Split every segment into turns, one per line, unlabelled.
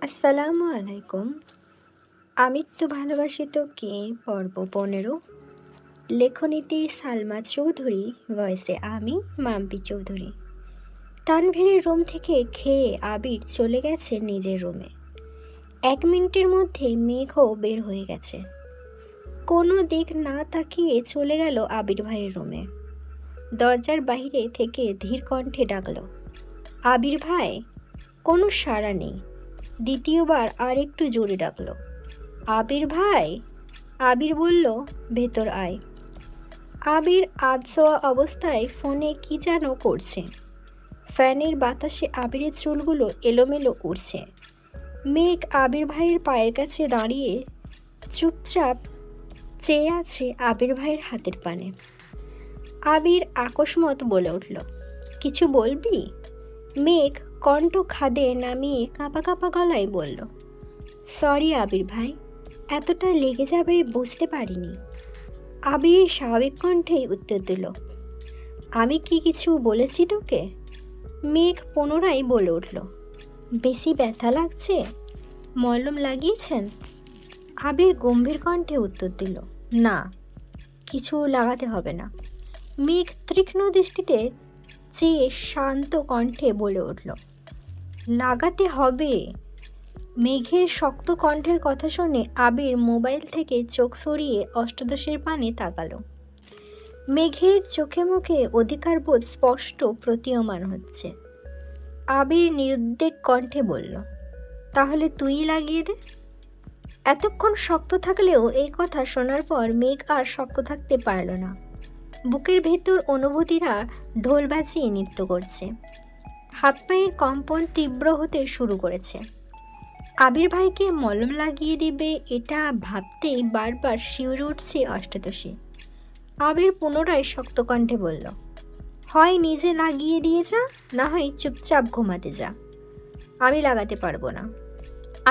আসসালামু আলাইকুম। আমৃত্যু ভালোবাসি তোকে পর্ব ১৫। লেখনীতে সালমা চৌধুরী, ভয়েসে আমি মাম্পি চৌধুরী। তানভীরের রুম থেকে খেয়ে আবির চলে গেছে নিজের রুমে। ১ মিনিটের মধ্যে মেঘও বের হয়ে গেছে। কোনো দিক না তাকিয়ে চলে গেল আবির ভাইয়ের রুমে। দরজার বাইরে থেকে ধীর কণ্ঠে ডাকল, আবির ভাই। কোনো সাড়া নেই। দ্বিতীয়বার আর একটু জোরে ডাকল, আবির ভাই। আবির বলল, ভেতর আয়। আবির আধশোয়া অবস্থায় ফোনে কি যেন করছে। ফ্যানের বাতাসে আবিরের চুলগুলো এলোমেলো উড়ছে। মেঘ আবির ভাইয়ের পায়ের কাছে দাঁড়িয়ে চুপচাপ চেয়ে আছে আবির ভাইয়ের হাতের পানে। আবির আকস্মাত বলে উঠল, কিছু বলবি? মেঘ কণ্ঠ খাদে নামিয়ে কাঁপা কাঁপা গলায় বলল, সরি আবির ভাই, এতটা লেগে যাবে বুঝতে পারিনি। আবির স্বাভাবিক কণ্ঠেই উত্তর দিল, আমি কি কিছু বলেছি তোকে? মেঘ পুনরায় বলে উঠল, বেশি ব্যথা লাগছে? মলম লাগিয়েছেন? আবির গম্ভীর কণ্ঠে উত্তর দিল, না, কিছু লাগাতে হবে না। মেঘ তীক্ষ্ণ দৃষ্টিতে চেয়ে শান্ত কণ্ঠে বলে উঠল, লাগাতে হবে। মেঘের শক্ত কণ্ঠের কথা শুনে আবির মোবাইল থেকে চোখ সরিয়ে অষ্টাদশের পানে তাকালো। মেঘের চোখে মুখে অধিকারবোধ স্পষ্ট প্রতীয়মান হচ্ছে। আবির নিরুদ্বেগ কণ্ঠে বলল, তাহলে তুই লাগিয়ে দে। এতক্ষণ শক্ত থাকলেও এই কথা শোনার পর মেঘ আর শক্ত থাকতে পারল না। বুকের ভেতর অনুভূতিরা ঢোল বাজিয়ে নৃত্য করছে। হাত পায়ের কম্পন তীব্র হতে শুরু করেছে। আবির ভাইকে মলম লাগিয়ে দিবে এটা ভাবতেই বারবার শিউরে উঠছে অষ্টাদশী। আবির পুনরায় শক্ত কণ্ঠে বলল, হয় নিজে লাগিয়ে দিয়ে যা, না হয় চুপচাপ ঘুমাতে যা। আমি লাগাতে পারবো না।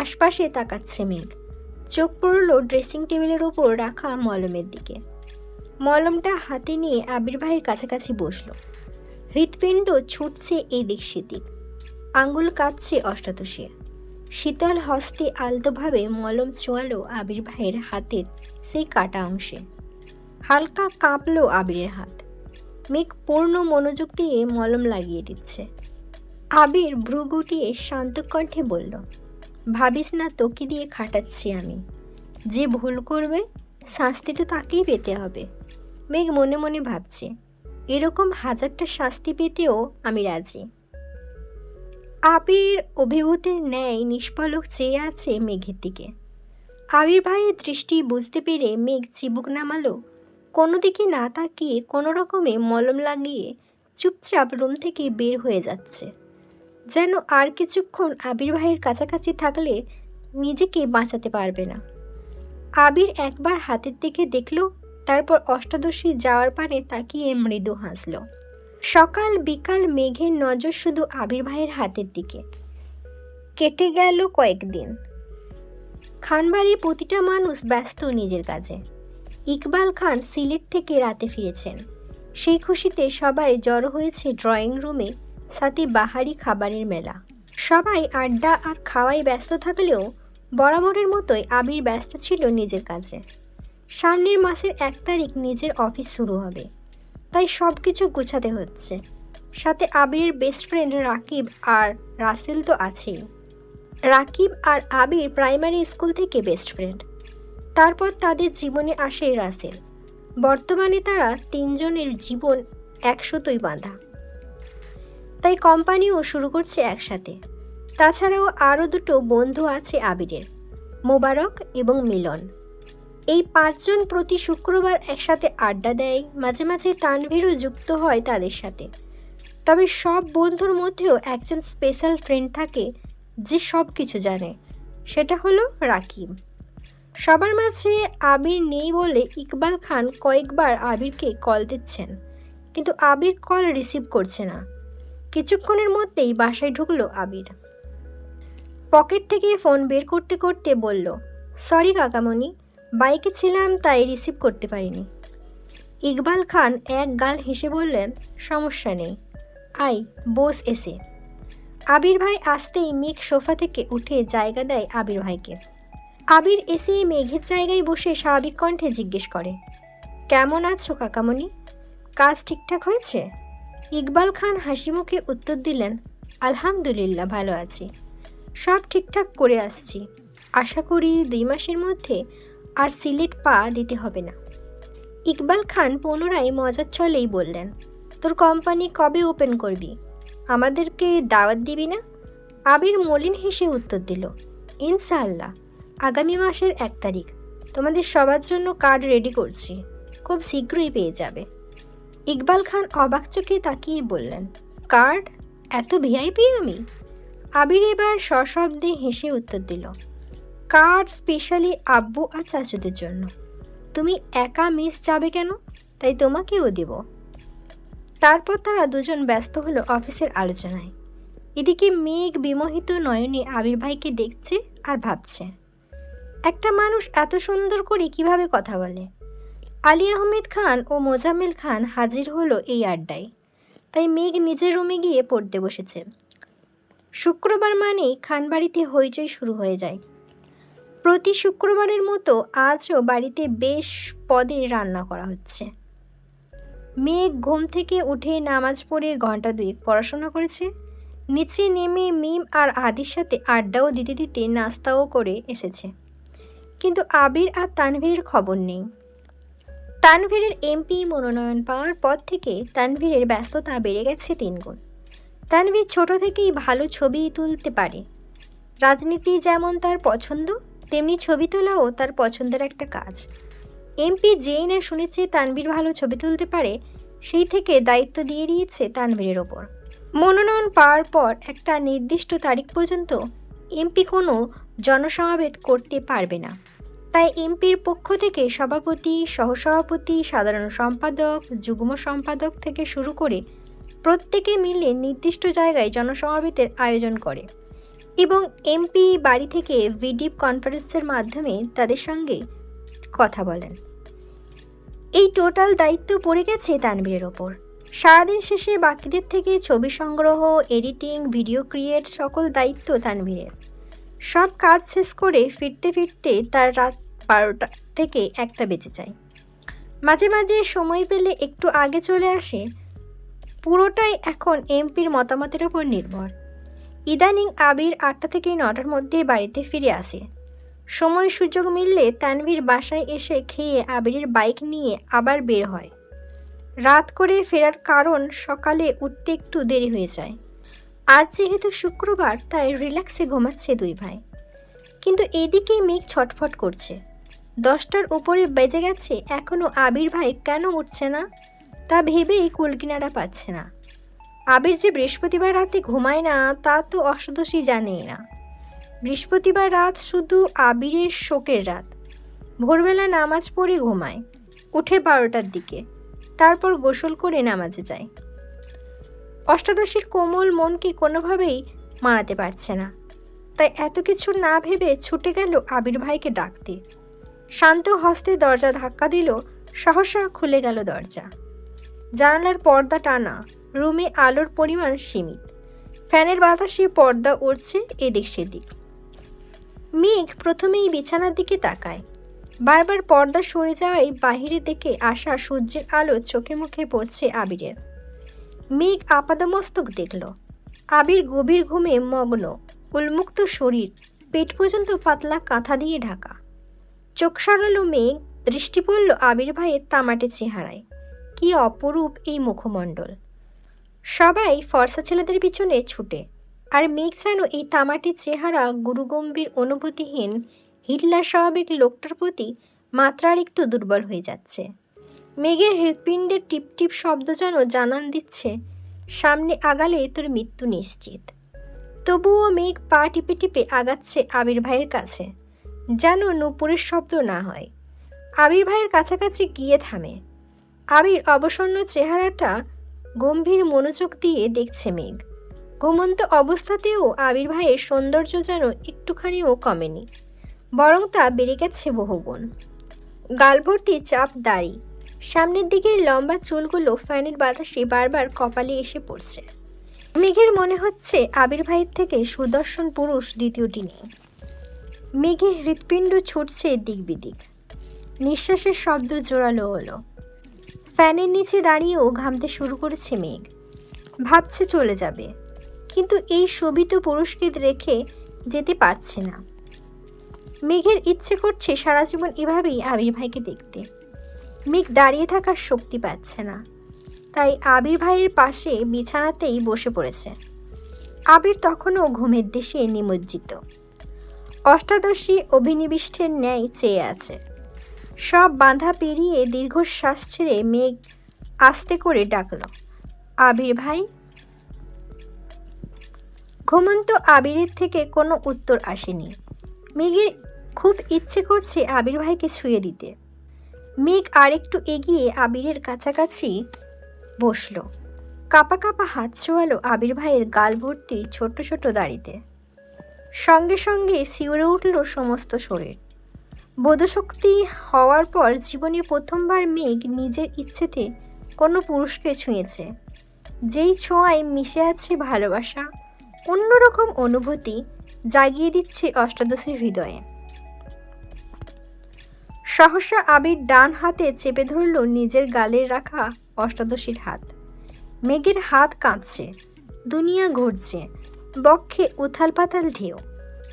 আশপাশে তাকাচ্ছে মেঘ। চোখ পড়ল ড্রেসিং টেবিলের ওপর রাখা মলমের দিকে। মলমটা হাতে নিয়ে আবির ভাইয়ের কাছাকাছি বসলো। হৃৎপিণ্ড ছুটছে এদিক সেদিক। আঙ্গুল কাঁপছে অষ্টাদশীর। শীতল হস্তে আলতোভাবে মলম ছোঁয়ালো আবির ভাইয়ের হাতের সেই কাটা অংশে। হালকা কাঁপলো আবিরের হাত। মেঘ পূর্ণ মনোযোগ দিয়ে মলম লাগিয়ে দিচ্ছে। আবির ভ্রু গুটিয়ে শান্ত কণ্ঠে বলল, ভাবিস না তোকে দিয়ে খাটাচ্ছি আমি। যে ভুল করবে শাস্তি তো তাকেই পেতে হবে। মেঘ মনে মনে ভাবছে, এরকম হাজারটা শাস্তি পেতেও আমি রাজি। আবির অভিভূতের ন্যায় নিষ্পলক চেয়ে আছে মেঘের দিকে। আবির ভাইয়ের দৃষ্টি বুঝতে পেরে মেঘ চিবুক নামালো। কোনো দিকে না তাকিয়ে কোনো রকমে মলম লাগিয়ে চুপচাপ রুম থেকে বের হয়ে যাচ্ছে, যেন আর কিছুক্ষণ আবির ভাইয়ের কাছাকাছি থাকলে নিজেকে বাঁচাতে পারবে না। আবির একবার হাতের দিকে দেখল, তারপর অষ্টাদশী যাওয়ার পানে তাকিয়ে মৃদু হাসল। সকাল বিকাল মেঘের নজর শুধু আবির ভাইয়ের হাতের দিকে। কেটে গেল কয়েকদিন। খানবাড়ির প্রতিটা মানুষ ব্যস্ত নিজের কাজে। ইকবাল খান সিলেট থেকে রাতে ফিরেছেন। সেই খুশিতে সবাই জড়ো হয়েছে ড্রয়িং রুমে, সাথে বাহারি খাবারের মেলা। সবাই আড্ডা আর খাওয়ায় ব্যস্ত থাকলেও বরাবরের মতোই আবির ব্যস্ত ছিল নিজের কাজে। সামনের মাসের 1 তারিখ নিজের অফিস শুরু হবে, তাই সব কিছু গুছাতে হচ্ছে। সাথে আবিরের বেস্ট ফ্রেন্ড রাকিব আর রাসেল তো আছেই। রাকিব আর আবির প্রাইমারি স্কুল থেকে বেস্ট ফ্রেন্ড। তারপর তাদের জীবনে আসে রাসেল। বর্তমানে তারা 3 জনের জীবন একসাথেই বাঁধা, তাই কোম্পানিও শুরু করছে একসাথে। তাছাড়াও আরও 2টো বন্ধু আছে আবিরের, মোবারক এবং মিলন। এই 5 জন প্রতি শুক্রবার একসাথে আড্ডা দেয়। মাঝে মাঝে তানভীরও যুক্ত হয় তাদের সাথে। তবে সব বন্ধুর মধ্যেও একজন স্পেশাল ফ্রেন্ড থাকে যে সব কিছু জানে, সেটা হলো রাকিব। সবার মাঝে আবির নেই বলে ইকবাল খান কয়েকবার আবিরকে কল দিচ্ছেন, কিন্তু আবির কল রিসিভ করছে না। কিছুক্ষণের মধ্যেই বাসায় ঢুকলো আবির। পকেট থেকে ফোন বের করতে করতে বলল, সরি কাকামণি, বাইকে ছিলাম তাই রিসিভ করতে পারিনি। ইকবাল খান এক গাল হেসে বললেন, সমস্যা নেই, আয় বস এসে। আবির ভাই আসতেই মেঘ সোফা থেকে উঠে জায়গা দেয় আবির ভাইকে। আবির এসে মেঘের জায়গায় বসে স্বাভাবিক কণ্ঠে জিজ্ঞেস করে, কেমন আছো কাকামণি? কাজ ঠিকঠাক হয়েছে? ইকবাল খান হাসি মুখে উত্তর দিলেন, আলহামদুলিল্লাহ ভালো আছি, সব ঠিকঠাক করে আসছি। আশা করি 2 মাসের মধ্যে আর সিলেট পা দিতে হবে না। ইকবাল খান পুনরায় মজার ছলেই বললেন, তোর কোম্পানি কবে ওপেন করবি? আমাদেরকে দাওয়াত দিবি না? আবির মলিন হেসে উত্তর দিল, ইনশাআল্লাহ আগামী মাসের 1 তারিখ। তোমাদের সবার জন্য কার্ড রেডি করছি, খুব শীঘ্রই পেয়ে যাবে। ইকবাল খান অবাক চোখে তাকিয়ে বললেন, কার্ড? এত ভিআইপি আমি? আবির এবার সশব্দে হেসে উত্তর দিল, কার্ড স্পেশালি আব্বু আর চাচুদের জন্য। তুমি একা মিস যাবে কেন, তাই তোমাকেও দেব। তারপর তারা দুজন ব্যস্ত হলো অফিসের আলোচনায়। এদিকে মেঘ বিমোহিত নয়নে আবির ভাইকে দেখছে আর ভাবছে, একটা মানুষ এত সুন্দর করে কিভাবে কথা বলে। আলী আহমেদ খান ও মোজাম্মেল খান হাজির হলো এই আড্ডায়, তাই মেঘ নিজের রুমে গিয়ে পড়তে বসেছে। শুক্রবার মানেই খানবাড়িতে হইচই শুরু হয়ে যায়। প্রতি শুক্রবারের মতো আজও বাড়িতে বেশ পদে রান্না করা হচ্ছে। মেঘ ঘুম থেকে উঠে নামাজ পড়ে ঘন্টা 2 পড়াশোনা করেছে। নিচে নেমে মিম আর আদির সাথে আড্ডাও দিতে দিতে নাস্তাও করে এসেছে। কিন্তু আবির আর তানভীরের খবর নেই। তানভীরের এমপি মনোনয়ন পাওয়ার পর থেকে তানভীরের ব্যস্ততা বেড়ে গেছে 3 গুণ। তানভীর ছোট থেকেই ভালো ছবি তুলতে পারে। রাজনীতি যেমন তার পছন্দ, তেমনি ছবি তোলাও তার পছন্দের একটা কাজ। এমপি যেই না শুনেছে তানভীর ভালো ছবি তুলতে পারে, সেই থেকে দায়িত্ব দিয়ে দিয়েছে তানভীরের ওপর। মনোনয়ন পাওয়ার পর একটা নির্দিষ্ট তারিখ পর্যন্ত এমপি কোনো জনসমাবেশ করতে পারবে না। তাই এমপির পক্ষ থেকে সভাপতি, সহসভাপতি, সাধারণ সম্পাদক, যুগ্ম সম্পাদক থেকে শুরু করে প্রত্যেকে মিলে নির্দিষ্ট জায়গায় জনসমাবেশের আয়োজন করে এবং এমপি বাড়ি থেকে ভিডিও কনফারেন্সের মাধ্যমে তাদের সঙ্গে কথা বলেন। এই টোটাল দায়িত্ব পড়ে গেছে তানভীরের ওপর। সারাদিন শেষে বাকিদের থেকে ছবি সংগ্রহ, এডিটিং, ভিডিও ক্রিয়েট সকল দায়িত্ব তানভীরের। সব কাজ শেষ করে ফিরতে ফিরতে তার রাত 12টা থেকে 1টা বেজে যায়। মাঝে মাঝে সময় পেলে একটু আগে চলে আসে। পুরোটাই এখন এমপির মতামতের ওপর নির্ভর। ইদানিং আবির 8টা থেকে 9টার মধ্যে বাড়িতে ফিরে আসে। সময় সুযোগ মিললে তানভীর বাসায় এসে খেয়ে আবিরের বাইক নিয়ে আবার বের হয়। রাত করে ফেরার কারণ সকালে উঠতে একটু দেরি হয়ে যায়। আজ যেহেতু শুক্রবার, তাই রিল্যাক্সে ঘুমাচ্ছে 2 ভাই। কিন্তু এদিকে মেঘ ছটফট করছে। 10টার উপরে বেজে গেছে, এখনও আবির ভাই কেন উঠছে না তা ভেবেই কুলকিনারা পাচ্ছে না। আবির যে বৃহস্পতিবার রাতে ঘুমায় না তা তো অষ্টদশী জানেই না। বৃহস্পতিবার রাত শুধু আবিরের শোকের রাত। ভোরবেলা নামাজ পড়ে ঘুমায়, উঠে 12টার দিকে, তারপর গোসল করে নামাজে যায়। অষ্টাদশীর কোমল মনকে কোনোভাবেই মানাতে পারছে না, তাই এত কিছু না ভেবে ছুটে গেল আবির ভাইকে ডাকতে। শান্ত হস্তে দরজা ধাক্কা দিল, সহসা খুলে গেল দরজা। জানালার পর্দা টানা, রুমে আলোর পরিমাণ সীমিত। ফ্যানের বাতাসে পর্দা উড়ছে এদিক সেদিক। মেঘ প্রথমেই বিছানার দিকে তাকায়। বারবার পর্দা সরে যাওয়ায় বাহিরে থেকে আসা সূর্যের আলো চোখে মুখে পড়ছে আবিরের। মেঘ আপাদমস্তক দেখল আবির গভীর ঘুমে মগ্ন, উন্মুক্ত শরীর, পেট পর্যন্ত পাতলা কাঁথা দিয়ে ঢাকা। চোখ সরালো মেঘ, দৃষ্টি পড়ল আবির ভাইয়ের তামাটে চেহারায়। কি অপরূপ এই মুখমণ্ডল! সবাই ফর্সা ছেলেদের পিছনে ছুটে, আর মেঘ যেন এই তামাটির চেহারা গুরুগম্ভীর অনুভূতিহীন হিটলার স্বাভাবিক লোকটার প্রতি মাত্রাতিরিক্ত দুর্বল হয়ে যাচ্ছে। মেঘের হৃৎপিণ্ডের টিপটিপ শব্দ যেন জানান দিচ্ছে, সামনে আগালে তোর মৃত্যু নিশ্চিত। তবুও মেঘ পা টিপে টিপে আগাচ্ছে আবির ভাইয়ের কাছে, যেন নূপুরের শব্দ না হয়। আবির ভাইয়ের কাছাকাছি গিয়ে থামে। আবির অবসন্ন চেহারাটা গম্ভীর মনোযোগ দিয়ে দেখছে মেঘ। ঘুমন্ত অবস্থাতেও আবির ভাইয়ের সৌন্দর্য যেন একটুখানিও কমেনি, বরং তা বেড়ে গেছে বহুগুণ। গালভর্তি চাপ দাড়ি, সামনের দিকের লম্বা চুলগুলো ফ্যানের বাতাসে বারবার কপালে এসে পড়ছে। মেঘের মনে হচ্ছে আবির ভাইয়ের থেকে সুদর্শন পুরুষ দ্বিতীয়টি নেই। মেঘে হৃৎপিণ্ড ছুটছে দিক বিদিক। নিঃশ্বাসের শব্দ জোরালো হলো। ফ্যানের নিচে দাঁড়িয়েও ঘামতে শুরু করেছে মেঘ। ভাবছে চলে যাবে, কিন্তু এই শোভিত পুরুষকে রেখে যেতে পারছে না। মেঘের ইচ্ছে করছে সারা জীবন এভাবেই আবির ভাইকে দেখতে। মেঘ দাঁড়িয়ে থাকার শক্তি পাচ্ছে না, তাই আবির ভাইয়ের পাশে বিছানাতেই বসে পড়েছে। আবির তখনও ঘুমের দেশে নিমজ্জিত। অষ্টাদশী অভিনিবিষ্টের ন্যায় চেয়ে আছে। সব বাঁধা পেরিয়ে দীর্ঘশ্বাস ছেড়ে মেঘ আস্তে করে ডাকল, আবির ভাই। ঘুমন্ত আবিরের থেকে কোনো উত্তর আসেনি। মেঘের খুব ইচ্ছে করছে আবির ভাইকে ছুঁয়ে দিতে। মেঘ আরেকটু এগিয়ে আবিরের কাছাকাছি বসল। কাপা কাপা হাত ছোঁয়ালো আবির ভাইয়ের গাল ভর্তি ছোট ছোট দাড়িতে। সঙ্গে সঙ্গে শিউরে উঠল সমস্ত শরীর। বোধশক্তি হওয়ার পর জীবনে প্রথমবার মেঘ নিজের ইচ্ছেতে কোনো পুরুষকে ছুঁয়েছে, যেই ছোঁয়ায় মিশে আছে ভালোবাসা, অন্যরকম অনুভূতি জাগিয়ে দিচ্ছে অষ্টাদশীর হৃদয়ে। সহসা আবির ডান হাতে চেপে ধরল নিজের গালে রাখা অষ্টাদশীর হাত। মেঘের হাত কাঁপছে, দুনিয়া ঘুরছে, বক্ষে উথাল পাতাল ঢেউ,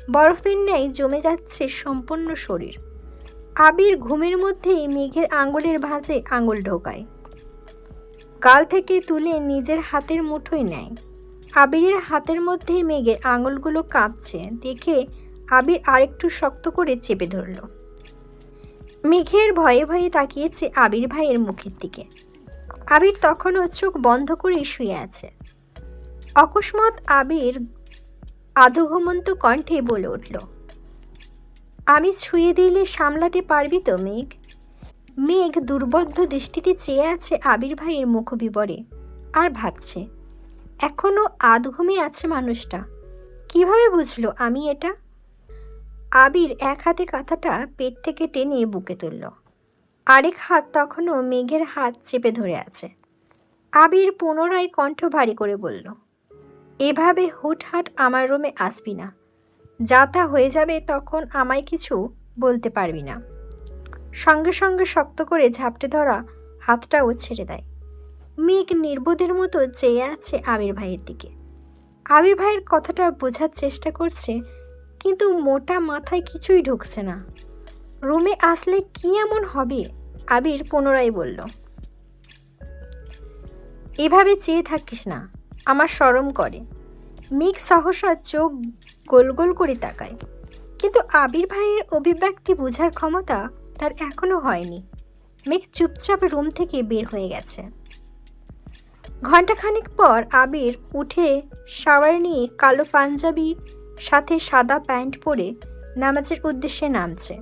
বরফের ন্যায় জমে যাচ্ছে সম্পূর্ণ শরীর। আবির ঘুমের মধ্যেই মেঘের আঙুলের ভাঁজে আঙুল ঢোকায়, গাল থেকে তুলে নিজের হাতের মুঠোয় নেয়। আবিরের হাতের মধ্যেই মেঘের আঙুলগুলো কাঁপছে দেখে আবির আরেকটু শক্ত করে চেপে ধরল। মেঘের ভয়ে ভয়ে তাকিয়েছে আবির ভাইয়ের মুখের দিকে। আবির তখনও চোখ বন্ধ করে শুয়ে আছে। অকস্মাৎ আবির আধো ঘুমন্ত কণ্ঠে বলে উঠল, আমি ছুঁয়ে দিলে সামলাতে পারবি তো মেঘ? মেঘ দুর্বোধ্য দৃষ্টিতে চেয়ে আছে আবির ভাইয়ের মুখবিবরে আর ভাবছে, এখনো আধ ঘুমে আছে মানুষটা, কিভাবে বুঝলো আমি এটা? আবির এক হাতে কাঁথাটা পেট থেকে টেনে বুকে তুলল, আরেক হাত তখনও মেঘের হাত চেপে ধরে আছে। আবির পুনরায় কণ্ঠ ভারী করে বলল, এভাবে হুটহাট আমার রুমে আসবি না, যা তা হয়ে যাবে তখন আমায় কিছু বলতে পারবি না। সঙ্গে সঙ্গে শক্ত করে ঝাপটে ধরা হাতটাও ছেড়ে দেয়। মেঘ নির্বোধের মতো চেয়ে আছে আবির ভাইয়ের দিকে। আবির ভাইয়ের কথাটা বোঝার চেষ্টা করছে, কিন্তু মোটা মাথায় কিছুই ঢুকছে না। রুমে আসলে কি এমন হবে? আবির পুনরায় বলল, এভাবে চেয়ে থাকিস না, আমার শরম করে। মেঘ সহসা চোখ গোল গোল করে তাকায়, কিন্তু আবির ভাইয়ের অভিব্যক্তি বোঝার ক্ষমতা তার এখনো হয়নি। মেঘ চুপচাপ রুম থেকে বের হয়ে গেছে। ঘণ্টাখানেক পর আবির উঠে শাওয়ার নিয়ে কালো পাঞ্জাবির সাথে সাদা প্যান্ট পরে নামাজের উদ্দেশ্যে নামছে।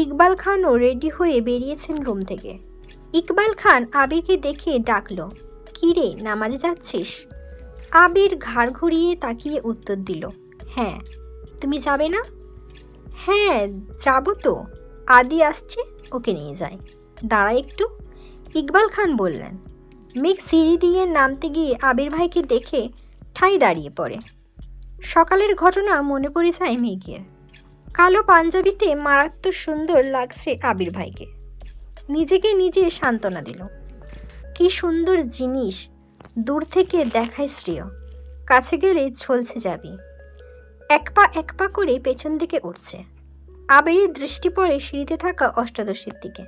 ইকবাল খানও রেডি হয়ে বেরিয়েছেন রুম থেকে। ইকবাল খান আবিরকে দেখে ডাকলো, কি রে, নামাজে যাচ্ছিস? আবির ঘাড় ঘুরিয়ে তাকিয়ে উত্তর দিল, হ্যাঁ। তুমি যাবে না? হ্যাঁ যাবো তো, আদি আসছে, ওকে নিয়ে যাই। দাঁড়া একটু, ইকবাল খান বললেন। মেঘ সিঁড়ি দিয়ে নামতে গিয়ে আবির ভাইকে দেখে ঠাই দাঁড়িয়ে পড়ে। সকালের ঘটনা মনে পড়ে যায় মেঘের। কালো পাঞ্জাবিতে মারাত্মক সুন্দর লাগছে আবির ভাইকে। নিজেকে নিজে সান্ত্বনা দিল, কি সুন্দর জিনিস, দূর থেকে দেখায় শ্রেয়, কাছে গেলে ঝলসে যাবি। এক পা করে পেছন দিকে উঠছে। আবিরের দৃষ্টি পড়ে সিঁড়িতে থাকা অষ্টাদশীর দিকে।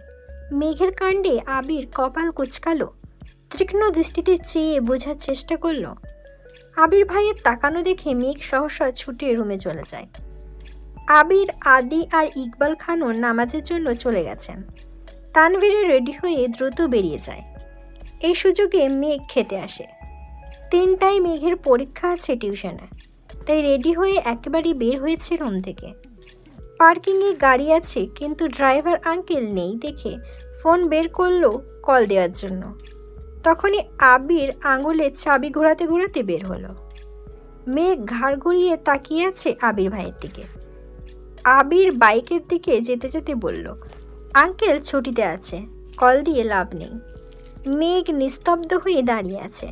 মেঘের কাণ্ডে আবির কপাল কুঁচকালো, তীক্ষ্ণ দৃষ্টিতে চেয়ে বোঝার চেষ্টা করল। আবির ভাইয়ের তাকানো দেখে মেঘ সহসা ছুটে রুমে চলে যায়। আবির, আদি আর ইকবাল খানও নামাজের জন্য চলে গেছেন। তানভীরে রেডি হয়ে দ্রুত বেরিয়ে যায়। এই সুযোগে মেঘ খেতে আসে। 3টায় মেঘের পরীক্ষা আছে টিউশনে, তাই রেডি হয়ে একেবারেই বের হয়েছে রুম থেকে। পার্কিংয়ে গাড়ি আছে, কিন্তু ড্রাইভার আঙ্কেল নেই দেখে ফোন বের করলো কল দেওয়ার জন্য। তখনই আবির আঙুলে চাবি ঘোরাতে ঘোরাতে বের হলো। মেঘ ঘাড় ঘুরিয়ে তাকিয়ে আছে আবির ভাইয়ের দিকে। আবির বাইকের দিকে যেতে যেতে বলল, আঙ্কেল ছুটিতে আছে, কল দিয়ে লাভ নেই। মেঘ নিস্তব্ধ হয়ে দাঁড়িয়ে আছে।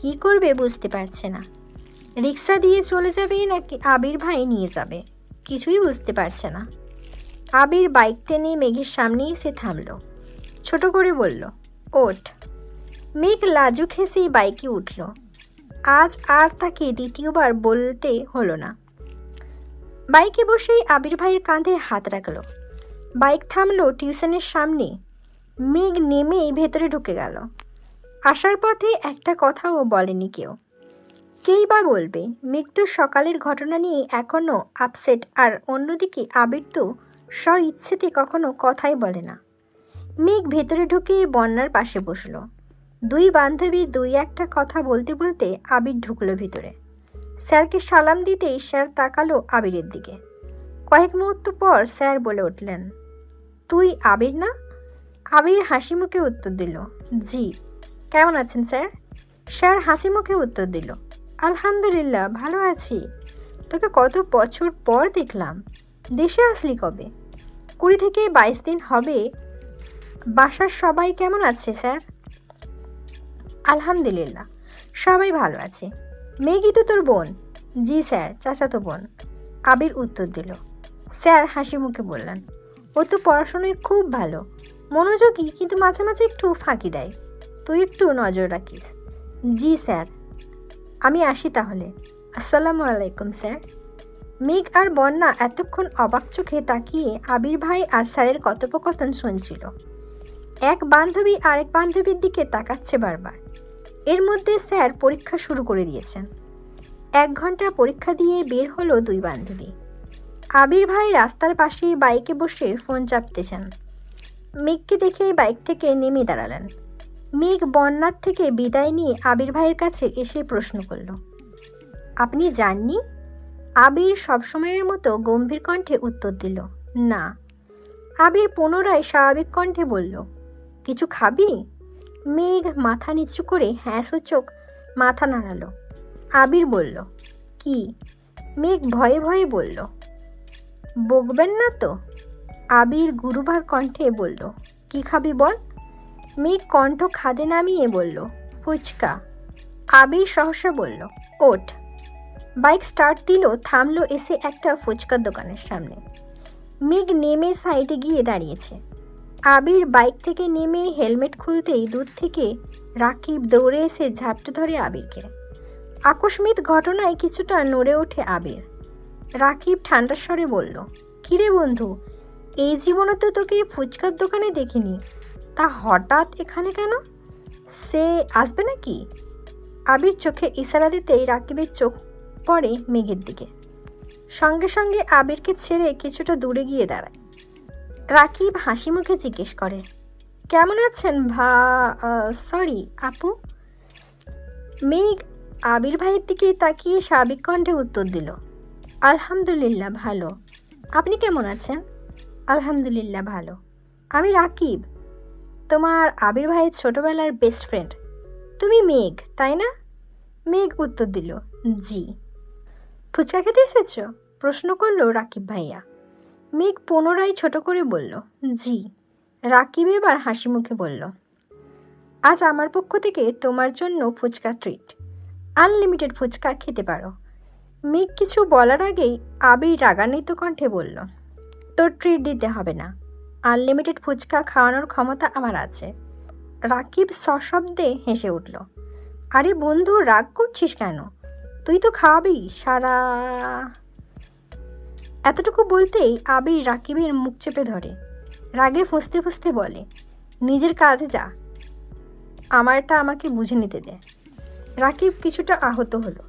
কি করবে বুঝতে পারছে না। রিক্সা দিয়ে চলে যাবে নাকি আবির ভাই নিয়ে যাবে কিছুই বুঝতে পারছে না। আবির বাইক টেনে মেঘের সামনে এসে থামলো, ছোট করে বলল, ওঠ। মেঘ লাজুক হেসেই বাইকে উঠল। আজ আর তাকে দ্বিতীয়বার বলতে হলো না। বাইকে বসেই আবির ভাইয়ের কাঁধে হাত রাখলো। বাইক থামলো টিউশনের সামনে। মেঘ নেমেই ভেতরে ঢুকে গেল। আসার পথে একটা কথাও বলেনি কেউ। কেই বা বলবে, মেঘ তো সকালের ঘটনা নিয়ে এখনও আপসেট, আর অন্যদিকে আবির তো স্ব ইচ্ছেতে কখনো কথাই বলে না। মেঘ ভেতরে ঢুকে বন্যার পাশে বসলো। দুই বান্ধবী দুই একটা কথা বলতে বলতে আবির ঢুকলো ভিতরে। স্যারকে সালাম দিতেই স্যার তাকালো আবিরের দিকে। কয়েক মুহূর্ত পর স্যার বলে উঠলেন, তুই আবির না? আবির হাসি মুখে উত্তর দিল, জি। কেমন আছেন স্যার? স্যার হাসি মুখে উত্তর দিল, আলহামদুলিল্লাহ ভালো আছি। তোকে কত বছর পর দেখলাম। দেশে আসলি কবে? 20 থেকে 22 দিন হবে। বাসার সবাই কেমন আছে স্যার? আলহামদুলিল্লাহ সবাই ভালো আছে। মেঘই তো তোর বোন? জি স্যার, চাচাতো বোন। আবির উত্তর দিল। স্যার হাসি মুখে বললেন, ও তো পড়াশোনায় খুব ভালো, মনোযোগী, কিন্তু মাঝে মাঝে একটু ফাঁকি দেয়। তুই একটু নজর রাখিস। জি স্যার, আমি আসি তাহলে। আসসালামু আলাইকুম স্যার। মেঘ আর বন্যা এতক্ষণ অবাক চোখে তাকিয়ে আবির ভাই আর স্যারের কথোপকথন শুনছিল। এক বান্ধবী আরেক বান্ধবীর দিকে তাকাচ্ছে বারবার। এর মধ্যে স্যার পরীক্ষা শুরু করে দিয়েছেন। 1 ঘন্টা পরীক্ষা দিয়ে বের হলো দুই বান্ধবী। আবির ভাই রাস্তার পাশে বাইকে বসে ফোন চাপতেছেন। মেঘকে দেখে বাইক থেকে নেমে দাঁড়ালেন। মেঘ বন্যার থেকে বিদায় নিয়ে আবির ভাইয়ের কাছে এসে প্রশ্ন করল, আপনি যাননি? আবির সবসময়ের মতো গম্ভীর কণ্ঠে উত্তর দিল, না। আবির পুনরায় স্বাভাবিক কণ্ঠে বলল, কিছু খাবি? মেঘ মাথা নিচু করে হ্যাঁ সূচক মাথা নাড়ালো। আবির বলল, কি? মেঘ ভয়ে ভয়ে বলল, বকবেন না তো? আবির গুরুভার কণ্ঠে বলল, কি খাবি বল? মেঘ কণ্ঠ খাদে নামিয়ে বলল, ফুচকা। আবির সহসা বলল, ওঠ। বাইক স্টার্ট দিল, থামলো এসে একটা ফুচকার দোকানের সামনে। মেঘ নেমে সাইডে গিয়ে দাঁড়িয়েছে। আবির বাইক থেকে নেমে হেলমেট খুলতেই দূর থেকে রাকিব দৌড়ে এসে ঝাপটে ধরে আবিরকে। আকস্মিক ঘটনায় কিছুটা নড়ে ওঠে আবির। রাকিব ঠান্ডা স্বরে বলল, কিরে বন্ধু, এই জীবনে তো তোকে ফুচকার দোকানে দেখিনি, তা হঠাৎ এখানে কেন? সে আসবে নাকি? আবির চোখে ইশারা দিতেই রাকিবের চোখ পড়ে মেঘের দিকে। সঙ্গে সঙ্গে আবিরকে ছেড়ে কিছুটা দূরে গিয়ে দাঁড়ায়। রাকিব হাসি মুখে জিজ্ঞেস করে, কেমন আছেন সরি আপু? মেঘ আবির ভাইয়ের দিকে তাকিয়ে স্বাভাবিক কণ্ঠে উত্তর দিল, আলহামদুলিল্লাহ ভালো। আপনি কেমন আছেন? আলহামদুলিল্লাহ ভালো। আমি রাকিব, তোমার আবির ভাইয়ের ছোটবেলার বেস্ট ফ্রেন্ড। তুমি মেঘ, তাই না? মেঘ উত্তর দিল, জি। ফুচকা খেতে এসেছ? প্রশ্ন করলো রাকিব ভাইয়া। মেঘ পুনরায় ছোট করে বলল, জি। রাকিব এবার হাসি মুখে বলল, আজ আমার পক্ষ থেকে তোমার জন্য ফুচকা ট্রিট, আনলিমিটেড ফুচকা খেতে পারো। মেঘ কিছু বলার আগেই আবির রাগান্বিত কণ্ঠে বলল, তোর ট্রিট দিতে হবে না, আনলিমিটেড ফুচকা খাওয়ানোর ক্ষমতা আমার আছে। রাকিব সশব্দে হেসে উঠল, আরে বন্ধু, রাগ করছিস কেন? তুই তো খাওয়াবি সারা। এতটুকু বলতেই আবির রাকিবের মুখ চেপে ধরে। রাগে ফুঁসতে ফুঁসতে বলে, নিজের কাজে যা, আমারটা আমাকে বুঝে নিতে দে। রাকিব কিছুটা আহত হলো।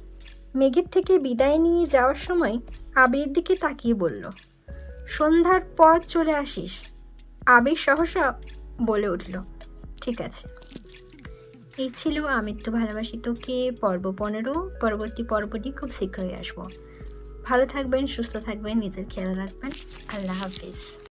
মেঘের থেকে বিদায় নিয়ে যাওয়ার সময় আবিরের দিকে তাকিয়ে বলল, সন্ধ্যার পর চলে আসিস। আবির সহসা বলে উঠল, ঠিক আছে। এই ছিল আমি তো ভালোবাসি তোকে পর্ব 15। পরবর্তী পর্বটি খুব শীঘ্রই আসবো। ভালো থাকবেন, সুস্থ থাকবেন, নিজের খেয়াল রাখবেন। আল্লাহ হাফিজ।